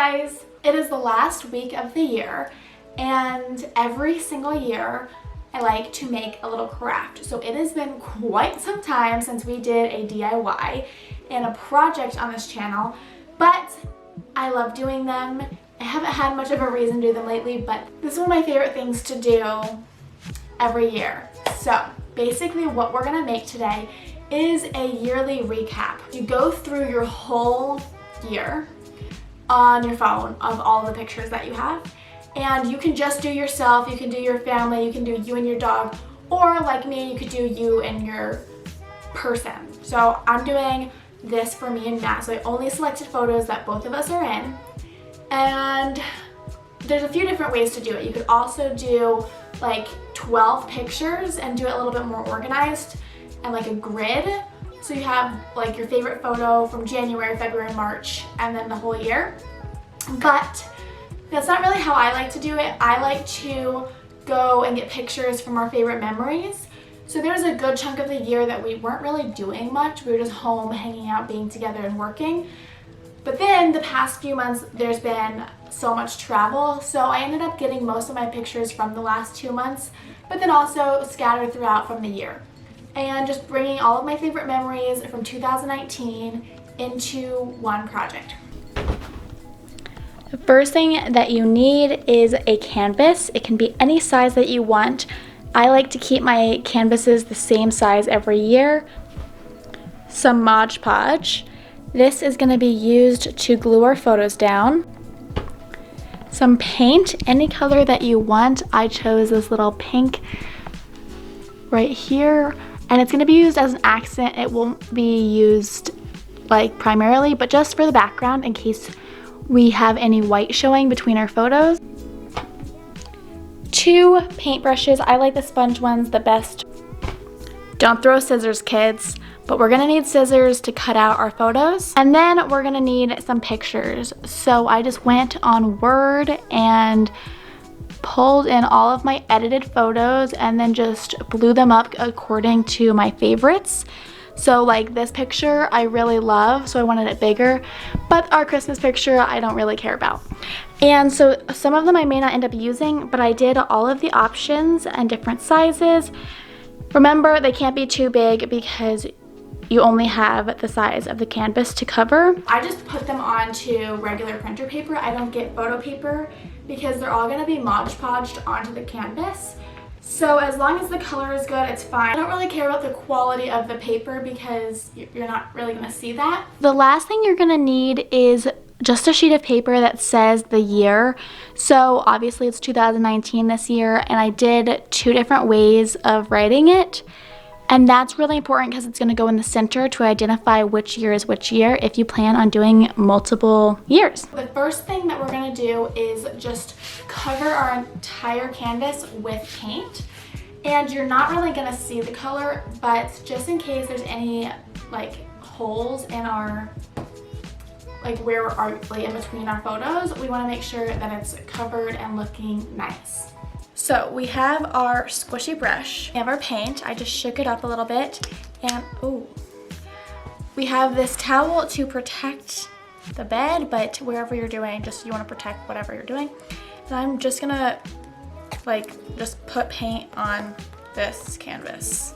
guys, it is the last week of the year, and every single year I like to make a little craft. So it has been quite some time since we did a DIY and a project on this channel, but I love doing them. I haven't had much of a reason to do them lately, but this is one of my favorite things to do every year. So basically what we're gonna make today is a yearly recap. You go through your whole year on your phone of all the pictures that you have, and you can just do yourself, you can do your family, you can do you and your dog, or like me, you could do you and your person. So I'm doing this for me and Matt, so I only selected photos that both of us are in, and there's a few different ways to do it. You could also do like 12 pictures and do it a little bit more organized and like a grid. So you have like your favorite photo from January, February, March, and then the whole year. But that's not really how I like to do it. I like to go and get pictures from our favorite memories. So there was a good chunk of the year that we weren't really doing much. We were just home, hanging out, being together and working. But then the past few months, there's been so much travel. So I ended up getting most of my pictures from the last 2 months, but then also scattered throughout from the year. And just bringing all of my favorite memories from 2019 into one project. The first thing that you need is a canvas. It can be any size that you want. I like to keep my canvases the same size every year. Some Mod Podge. This is going to be used to glue our photos down. Some paint, any color that you want. I chose this little pink right here. And it's going to be used as an accent. It won't be used like primarily, but just for the background in case we have any white showing between our photos. 2 paintbrushes. I like the sponge ones the best. Don't throw scissors, kids, but we're going to need scissors to cut out our photos. And then we're going to need some pictures. So I just went on Word and pulled in all of my edited photos and then just blew them up according to my favorites. So like this picture I really love, so I wanted it bigger, but our Christmas picture I don't really care about. And so some of them I may not end up using, but I did all of the options and different sizes. Remember, they can't be too big because you only have the size of the canvas to cover. I just put them onto regular printer paper. I don't get photo paper because they're all gonna be Mod Podged onto the canvas. So as long as the color is good, it's fine. I don't really care about the quality of the paper because you're not really gonna see that. The last thing you're gonna need is just a sheet of paper that says the year. So obviously it's 2019 this year, and I did 2 different ways of writing it. And that's really important because it's going to go in the center to identify which year is which year if you plan on doing multiple years. The first thing that we're going to do is just cover our entire canvas with paint. And you're not really going to see the color, but just in case there's any like holes in our, like where we're like in between our photos, we want to make sure that it's covered and looking nice. So we have our squishy brush, we have our paint. I just shook it up a little bit, and ooh, we have this towel to protect the bed, but wherever you're doing, just you want to protect whatever you're doing. And I'm just gonna like just put paint on this canvas.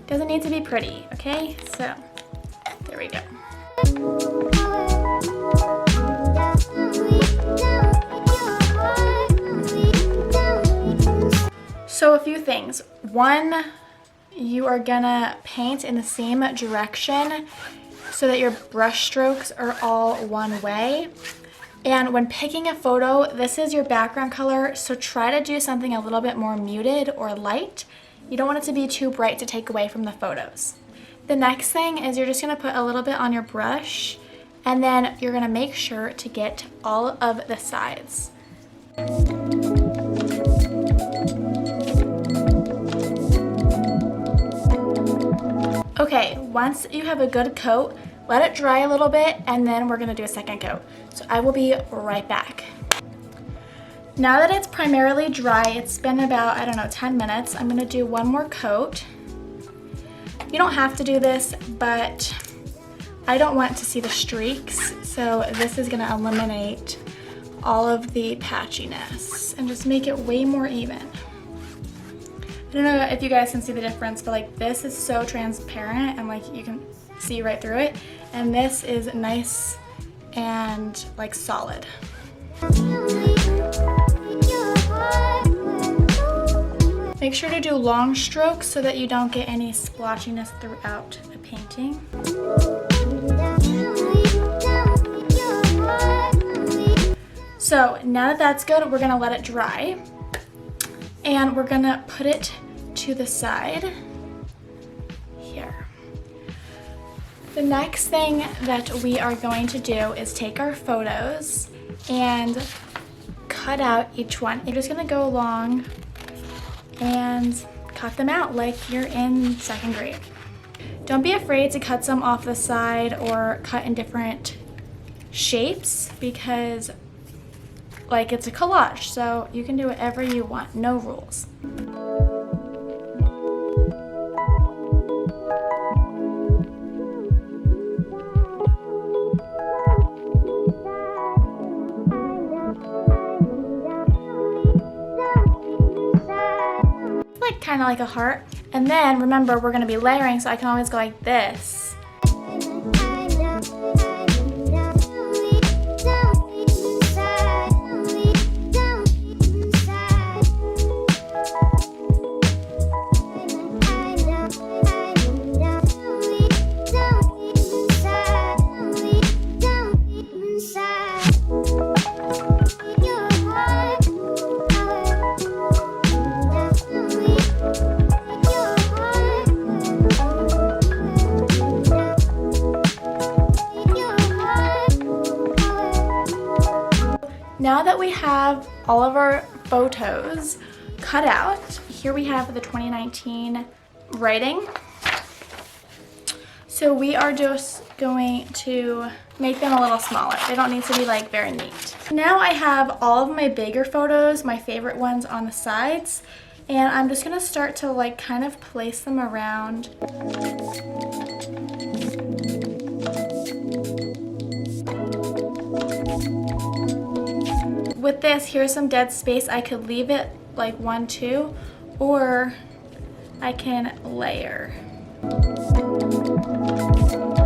Doesn't need to be pretty, okay? So there we go. So a few things. 1, you are gonna paint in the same direction so that your brush strokes are all one way. And when picking a photo, this is your background color, so try to do something a little bit more muted or light. You don't want it to be too bright to take away from the photos. The next thing is you're just gonna put a little bit on your brush, and then you're gonna make sure to get all of the sides. Okay, once you have a good coat, let it dry a little bit, and then we're gonna do a second coat. So I will be right back. Now that it's primarily dry, it's been about, I don't know, 10 minutes, I'm gonna do one more coat. You don't have to do this, but I don't want to see the streaks, so this is gonna eliminate all of the patchiness and just make it way more even. I don't know if you guys can see the difference, but like this is so transparent and like you can see right through it, and this is nice and like solid. Make sure to do long strokes so that you don't get any splotchiness throughout the painting. So now that that's good, we're gonna let it dry and we're gonna put it to the side here. The next thing that we are going to do is take our photos and cut out each one. You're just gonna go along and cut them out like you're in 2nd grade. Don't be afraid to cut some off the side or cut in different shapes because like it's a collage, so you can do whatever you want, no rules. Kind of like a heart. And then remember, we're going to be layering, so I can always go like this. Now that we have all of our photos cut out, here we have the 2019 writing. So we are just going to make them a little smaller. They don't need to be like very neat. Now I have all of my bigger photos, my favorite ones, on the sides, and I'm just gonna start to like kind of place them around. With this, here's some dead space. I could leave it like 1, 2, or I can layer. I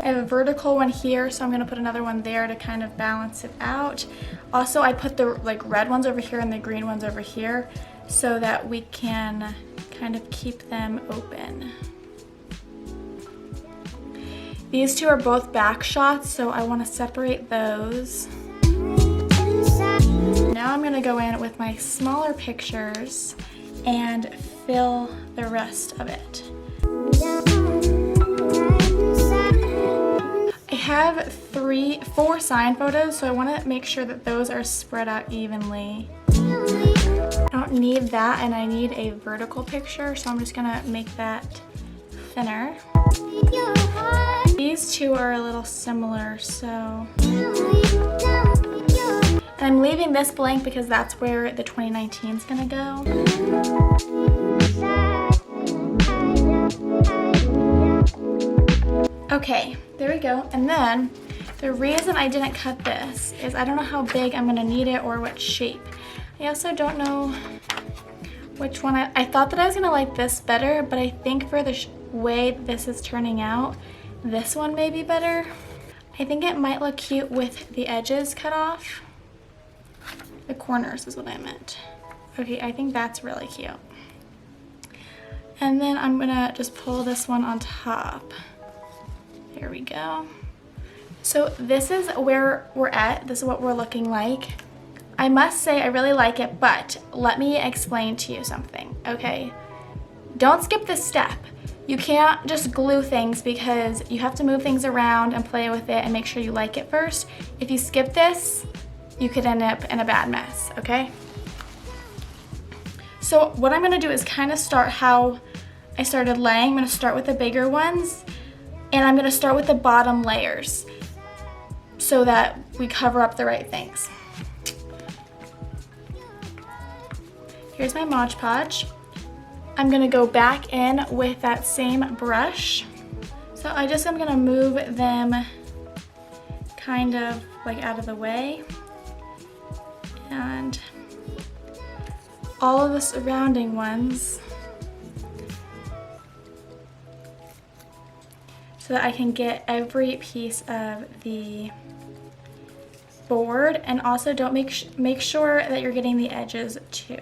have a vertical one here, so I'm gonna put another one there to kind of balance it out. Also, I put the like red ones over here and the green ones over here so that we can kind of keep them open. These two are both back shots, so I want to separate those. Now I'm gonna go in with my smaller pictures and fill the rest of it. I have 4 sign photos, so I want to make sure that those are spread out evenly. I don't need that, and I need a vertical picture, so I'm just gonna make that thinner. These two are a little similar, so I'm leaving this blank because that's where the 2019 is gonna go. Okay, there we go. And then the reason I didn't cut this is I don't know how big I'm gonna need it or what shape. I also don't know which one. I thought that I was gonna like this better, but I think for the way this is turning out, this one may be better. I think it might look cute with the edges cut off. The corners is what I meant. Okay, I think that's really cute. And then I'm gonna just pull this one on top. There we go. So this is where we're at. This is what we're looking like. I must say I really like it, but let me explain to you something, okay? Don't skip this step. You can't just glue things because you have to move things around and play with it and make sure you like it first. If you skip this, you could end up in a bad mess, okay? So what I'm gonna do is kind of start how I started laying. I'm gonna start with the bigger ones, and I'm gonna start with the bottom layers so that we cover up the right things. Here's my Mod Podge. I'm gonna go back in with that same brush. So I just am gonna move them kind of like out of the way. and all of the surrounding ones so that I can get every piece of the board, and also don't make sure that you're getting the edges too.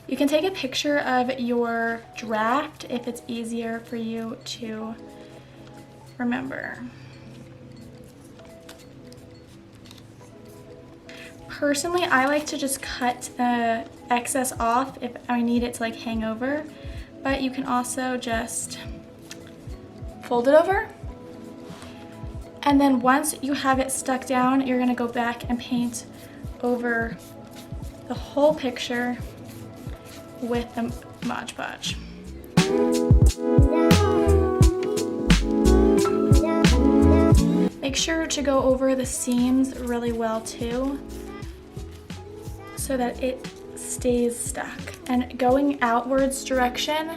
You can take a picture of your draft if it's easier for you to remember. Personally, I like to just cut the excess off if I need it to like hang over, but you can also just fold it over. And then once you have it stuck down, you're gonna go back and paint over the whole picture with the Mod Podge. Make sure to go over the seams really well too, so that it stays stuck. And going outwards direction,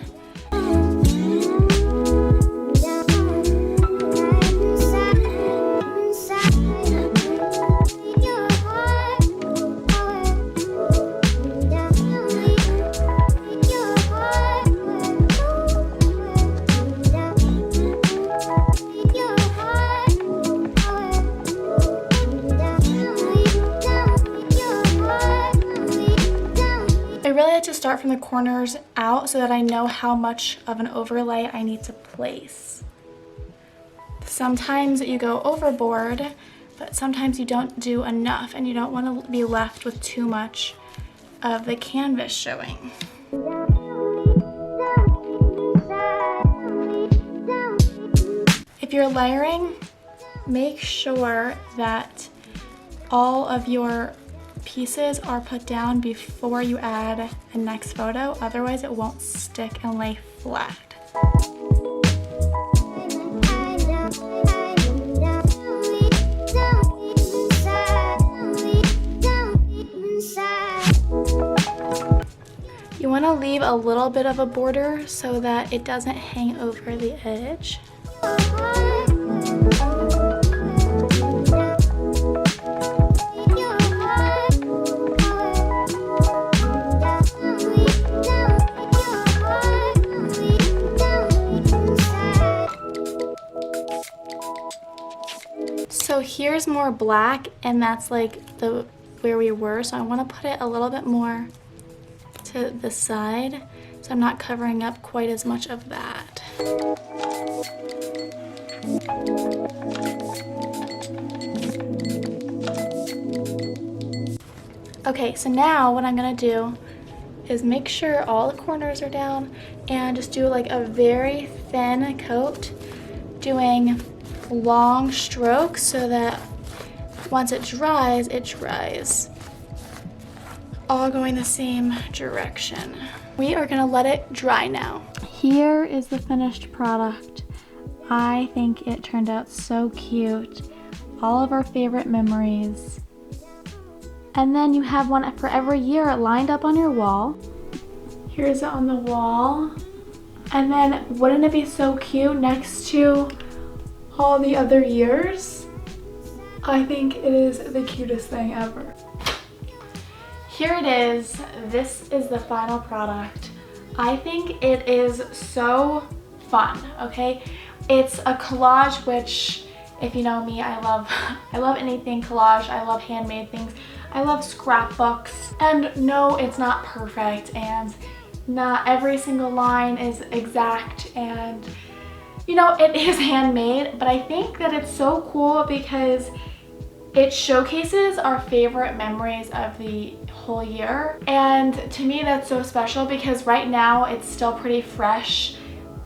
to start from the corners out so that I know how much of an overlay I need to place. Sometimes you go overboard, but sometimes you don't do enough and you don't want to be left with too much of the canvas showing. If you're layering, make sure that all of your pieces are put down before you add the next photo, otherwise it won't stick and lay flat. You want to leave a little bit of a border so that it doesn't hang over the edge. So here's more black, and that's like where we were, so I want to put it a little bit more to the side so I'm not covering up quite as much of that. Okay, so now what I'm gonna do is make sure all the corners are down and just do like a very thin coat, doing long strokes so that once it dries all going the same direction. We are gonna let it dry now. Here is the finished product. I think it turned out so cute. All of our favorite memories. And then you have one for every year lined up on your wall. Here's it on the wall. And then wouldn't it be so cute next to all the other years? I think it is the cutest thing ever. Here it is. This is the final product. I think it is so fun, okay? It's a collage, which if you know me, I love anything collage. I love handmade things. I love scrapbooks. And no, it's not perfect and not every single line is exact, and you know, it is handmade, but I think that it's so cool because it showcases our favorite memories of the whole year. And to me, that's so special because right now it's still pretty fresh.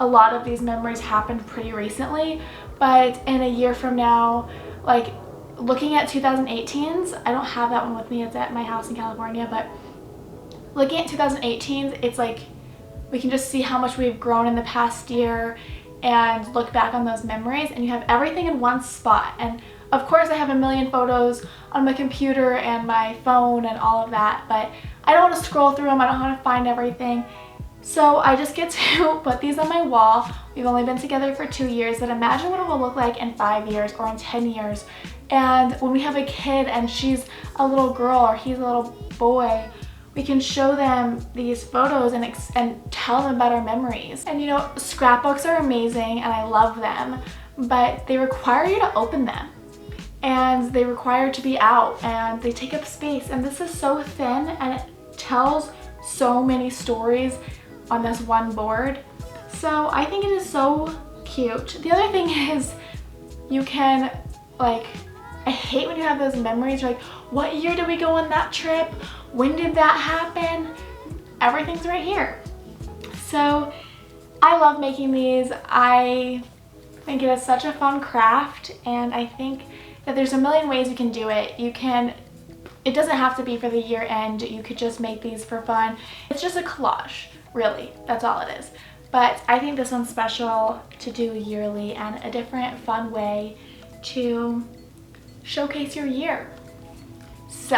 A lot of these memories happened pretty recently, but in a year from now, like looking at 2018's, I don't have that one with me, it's at my house in California, but looking at 2018's, it's like we can just see how much we've grown in the past year and look back on those memories, and you have everything in one spot. And of course I have a million photos on my computer and my phone and all of that, but I don't want to scroll through them, I don't want to find everything. So I just get to put these on my wall. We've only been together for 2 years, but imagine what it will look like in 5 years or in 10 years. And when we have a kid and she's a little girl or he's a little boy, we can show them these photos and tell them about our memories. And you know, scrapbooks are amazing and I love them, but they require you to open them. And they require to be out and they take up space. And this is so thin and it tells so many stories on this one board. So I think it is so cute. The other thing is you can, like, I hate when you have those memories. You're like, what year did we go on that trip? When did that happen? Everything's right here. So I love making these. I think it is such a fun craft, and I think that there's a million ways you can do it. It doesn't have to be for the year end. You could just make these for fun. It's just a collage, really. That's all it is. But I think this one's special to do yearly and a different fun way to showcase your year. So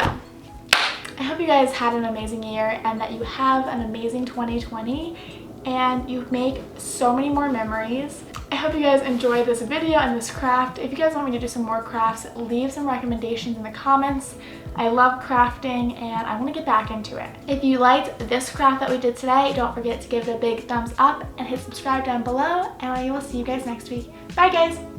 I hope you guys had an amazing year and that you have an amazing 2020 and you make so many more memories. I hope you guys enjoyed this video and this craft. If you guys want me to do some more crafts, leave some recommendations in the comments. I love crafting and I want to get back into it. If you liked this craft that we did today, don't forget to give it a big thumbs up and hit subscribe down below, and I will see you guys next week. Bye guys!